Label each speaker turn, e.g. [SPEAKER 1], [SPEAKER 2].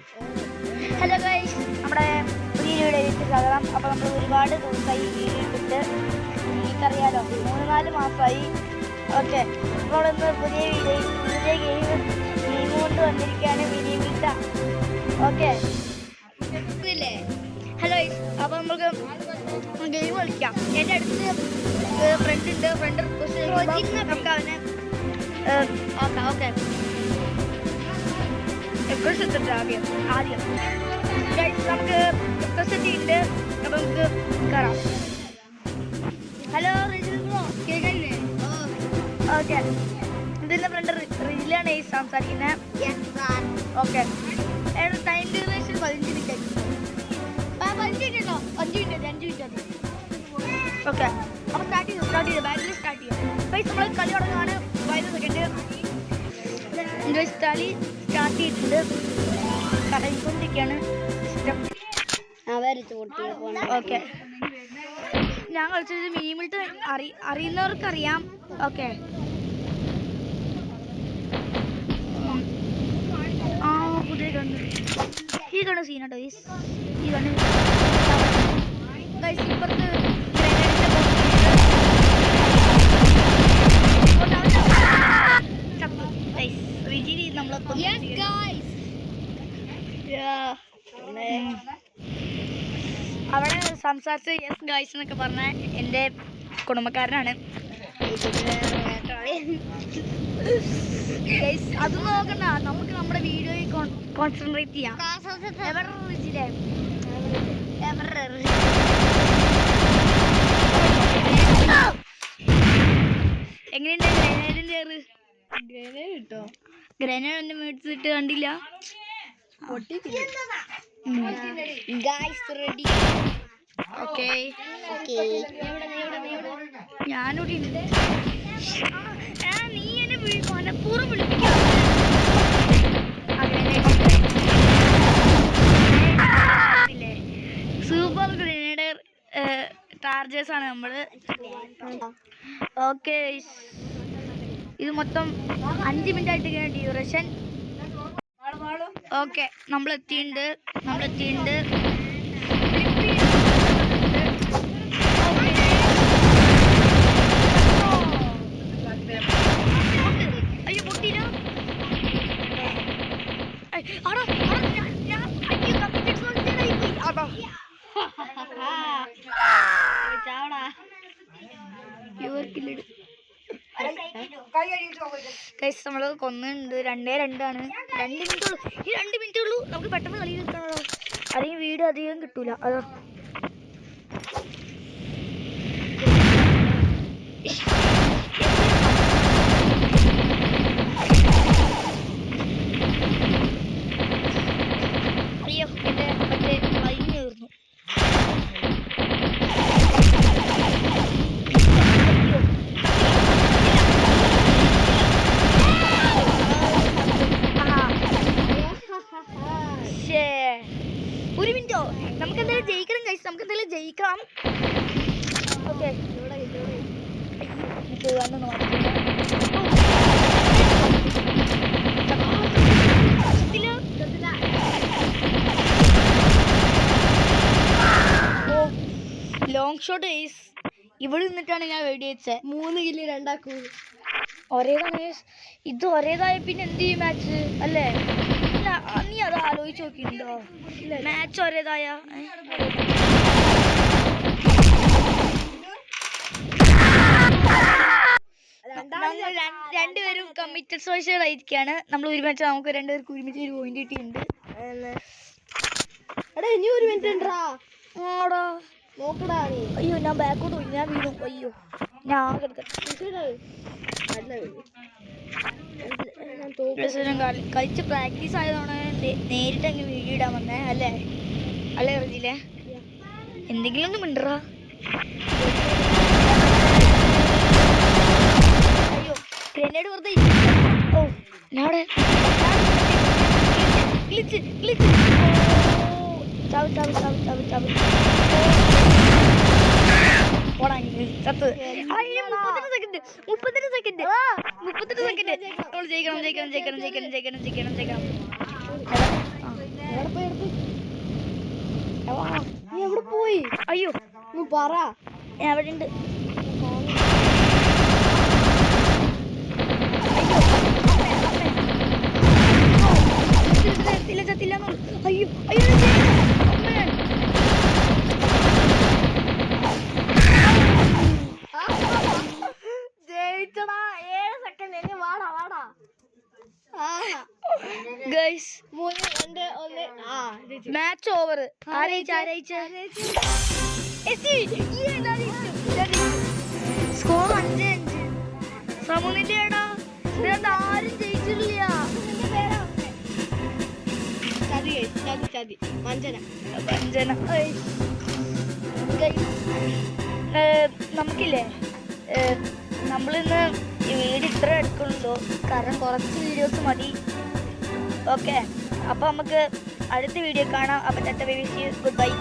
[SPEAKER 1] Hello guys, നമ്മുടെ പുതിയ വീഡിയോയിലേക്ക് സ്വാഗതം. അപ്പോൾ നമ്മൾ ഒരുപാട് ദിവസമായി വീഡിയോ ഇട്ടിട്ട്, എനിക്കറിയാലോ 3-4 മാസമായി. ഓക്കെ, അപ്പോൾ ഇന്ന് പുതിയ ഗെയിം കൊണ്ട് വന്നിരിക്കുകയാണ്, മിനി മിൽട്ട. ഓക്കെ, ഹലോ ഗൈസ്, അപ്പോൾ നമുക്ക് ഗെയിം കളിക്കാം. എൻ്റെ അടുത്ത് ഫ്രണ്ട് റിക്വസ്റ്റ് നമുക്ക് അവനെ ഓക്കെ റിക്വസ്റ്റ് എടുത്തിട്ട് ആദ്യം ഗൈസ് നമുക്ക് റിക്വസ്റ്റ് ഉണ്ട്. അപ്പം നമുക്ക് കയറാം. ഹലോ കേൾക്കാനില്ലേ? ഓക്കെ, ഇതിൻ്റെ ഫ്രണ്ട് റിജിലാണ് ഈ സംസാരിക്കുന്നത്. Okay, time duration 15 minute. 5 minute 5 minute. Okay, അപ്പോൾ സ്റ്റാർട്ട് ചെയ്തു ബാറ്റിൽ സ്റ്റാർട്ട് ചെയ്യാം. ഗൈസ് നമ്മൾ കളി തുടങ്ങുകയാണ്. 5 സെക്കൻഡ്. ഗൈസ് കളി സ്റ്റാർട്ട് ചെയ്തിട്ടുണ്ട്. കടയിക്കൊണ്ടിരിക്കുകയാണ് സിസ്റ്റം. ഓക്കെ, ഞാൻ കളിച്ചത് മിനി മിൽട്ട അറിയുന്നവർക്കറിയാം. ഓക്കെ, പുതിയ കണ്ട് ഈ കണ്ട സീനാട്ടോ ഈ കണ്ട് ഗൈസ്. ഇപ്പുറത്ത് അവിടെ സംസാരിച്ച് യെസ് ഗൈസ് എന്നൊക്കെ പറഞ്ഞ എൻ്റെ കുടുംബക്കാരനാണ്. അത് നോക്കണ്ട, നമുക്ക് നമ്മുടെ വീഡിയോയിൽ കോൺസെൻട്രേറ്റ് ചെയ്യാം. എങ്ങനെയുണ്ട് ഗ്രനേഡിൻ്റെ കിട്ടോ? ഗ്രനേഡ് എൻ്റെ മേടിച്ചിട്ട് കണ്ടില്ല. ഓക്കെ, ഞാനിവിടെ ഉണ്ട്. നീ എന്നെ മനഃപൂർവ്വം വിളിപ്പിക്കാം. സൂപ്പർ ഗ്രനേഡ് ടാർജേഴ്സ് ആണ് നമ്മൾ. ഓക്കെ, ഇത് മൊത്തം 5 മിനിറ്റ് ആയിട്ട് ഡ്യൂറേഷൻ. ഓക്കെ, നമ്മളെത്തിയിട്ടുണ്ട്. അയ്യോ പൊട്ടിയില്ല. നമ്മൾ കൊന്നുണ്ട്. 2-2 ആണ്. 2 മിനിറ്റ് ഉള്ളൂ. ഈ 2 മിനിറ്റ് ഉള്ളൂ. നമുക്ക് പെട്ടെന്ന് കളി കിട്ടണോ? അല്ലെങ്കിൽ വീഡിയോ അധികം കിട്ടൂല. അതാ അയ്യോ, എൻ്റെ മറ്റേ കഴിഞ്ഞു തീർന്നു. ഒരു മിനിറ്റോ, നമുക്ക് എന്തായാലും ജയിക്കണം ഗൈസ്, നമുക്ക് എന്തായാലും ജയിക്കണം. Okay, long shot guys. ഇവിടെ നിന്നിട്ടാണ് ഞാൻ വെടി വെച്ചത്. 3 കില്ല് 2 ഒരേതാണ്. ഇത് ഒരേതായ പിന്നെ എന്ത് ചെയ്യും മാച്ച് അല്ലേ? നീ അത് ആലോചിച്ച് നോക്കിയിട്ടുണ്ടോ? മാച്ച് ഒരേതായ രണ്ടുപേരും കമ്മിറ്റഡ് സോഷ്യൽ ആയിരിക്കാണ്. നമ്മൾ ഒരു മാച്ച് നമുക്ക് 2 പേർക്ക് ഒരുമിച്ച് ഒരു പോയിന്റ് കിട്ടിയിട്ടുണ്ട്. അയ്യോ, ഞാൻ ബാക്കോട്ട് പോയി, ഞാൻ വീണു. അയ്യോ, ഞാൻ കളിച്ച് പ്രാക്ടീസ് ആയതാണ് നേരിട്ട് അങ്ങ് വീഡിയോ ഇടാൻ വന്നേ അല്ലേ? റിജിലെ എന്തെങ്കിലും ഒന്ന് മിണ്ടറാ. അയ്യോ, ഗ്രനേഡ് വെറുതെ. ഓ, ഞാടെ ചത്ത്. 32 സെക്കൻഡ്. നമ്മൾ ജയിക്കണം. അയ്യോ
[SPEAKER 2] പറ.
[SPEAKER 1] ഞാൻ അവിടെ ഉണ്ട്. ചത്തില്ല. അയ്യോ അയ്യോ
[SPEAKER 2] ജയിച്ചടാ. 7 സെക്കൻഡ്. ഇനി വാടാ.
[SPEAKER 1] ഗൈസ്
[SPEAKER 2] 3, 2, 1.
[SPEAKER 1] Match over. സ്കോർ 5-5. സമൂന്നിന്റെ ഏടാ ആരും ജയിച്ചിട്ടില്ല.
[SPEAKER 2] ചതി. വഞ്ചന.
[SPEAKER 1] നമുക്കില്ലേ നമ്മളിന്ന് ഈ വീഡിയോ ഇത്ര എടുക്കുന്നുള്ളൂ, കാരണം കുറച്ച് വീഡിയോസ് മതി. ഓക്കെ, അപ്പോൾ നമുക്ക് അടുത്ത വീഡിയോ കാണാം. അപ്പോൾ ഗുഡ് ബൈ.